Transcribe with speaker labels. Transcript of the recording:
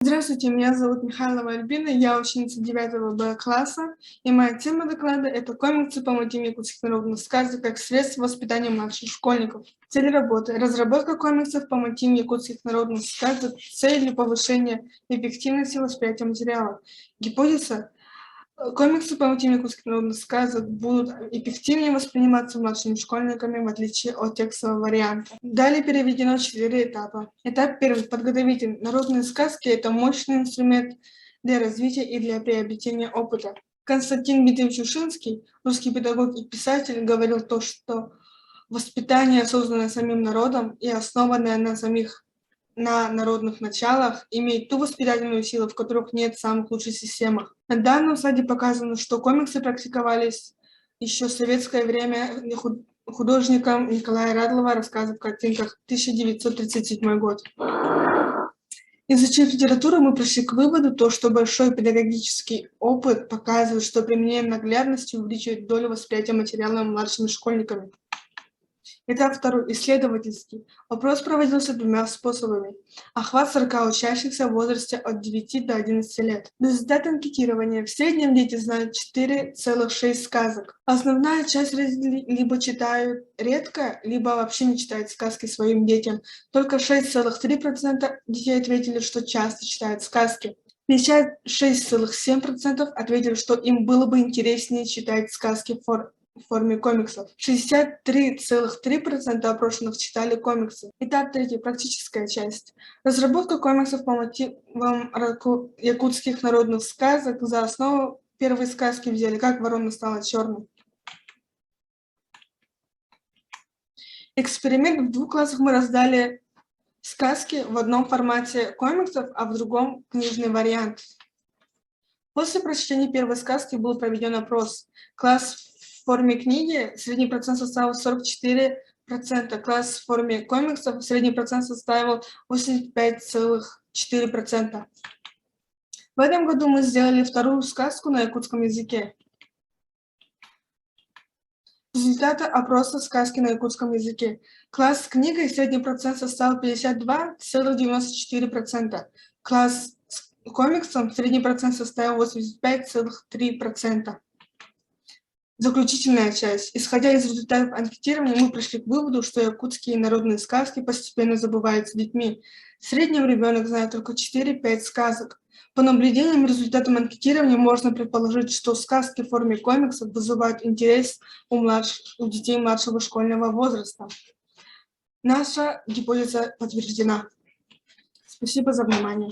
Speaker 1: Здравствуйте, меня зовут Михайлова Альбина, я ученица 9 Б класса, и моя тема доклада – это комиксы по мотивам якутских народных сказок как средство воспитания младших школьников. Цель работы – разработка комиксов по мотивам якутских народных сказок с целью повышения эффективности восприятия материала. Гипотеза – комиксы по мотивам якутских народных сказок будут эффективнее восприниматься младшими школьниками, в отличие от текстового варианта. Далее переведено 4 этапа. Этап первый – подготовительный. Народные сказки – это мощный инструмент для развития и для приобретения опыта. Константин Дмитриевич Ушинский, русский педагог и писатель, говорил то, что воспитание, созданное самим народом и основанное на народных началах, имеет ту воспитательную силу, в которых нет в самых лучших системах. На данном слайде показано, что комиксы практиковались еще в советское время художником Николая Радлова, рассказы в картинках, 1937 год. Изучив литературу, мы пришли к выводу, что большой педагогический опыт показывает, что применение наглядности увеличивает долю восприятия материала младшими школьниками. Этап второй – исследовательский. Опрос проводился 2 способами. Охват 40 учащихся в возрасте от 9 до 11 лет. Результаты анкетирования. В среднем дети знают 4,6 сказок. Основная часть родителей либо читают редко, либо вообще не читают сказки своим детям. Только 6,3% детей ответили, что часто читают сказки. 56,7% ответили, что им было бы интереснее читать сказки в форме комиксов. 63,3% опрошенных читали комиксы. Этап третий – практическая часть. Разработка комиксов по мотивам якутских народных сказок. За основу первой сказки взяли «Как ворона стала черной». Эксперимент: в 2 классах мы раздали сказки в одном формате комиксов, а в другом книжный вариант. После прочтения первой сказки был проведен опрос. Класс в форме книги, средний процент составил 44%, класс в форме комиксов, средний процент составил 85,4%. В этом году мы сделали 2-ю сказку на якутском языке. Результаты опроса сказки на якутском языке. Класс с книгой, средний процент составил 52,94%. Класс с комиксом, средний процент составил 85,3%. Заключительная часть. Исходя из результатов анкетирования, мы пришли к выводу, что якутские народные сказки постепенно забываются детьми. В среднем ребенок знает только 4-5 сказок. По наблюдениям и результатам анкетирования можно предположить, что сказки в форме комиксов вызывают интерес у детей младшего школьного возраста. Наша гипотеза подтверждена. Спасибо за внимание.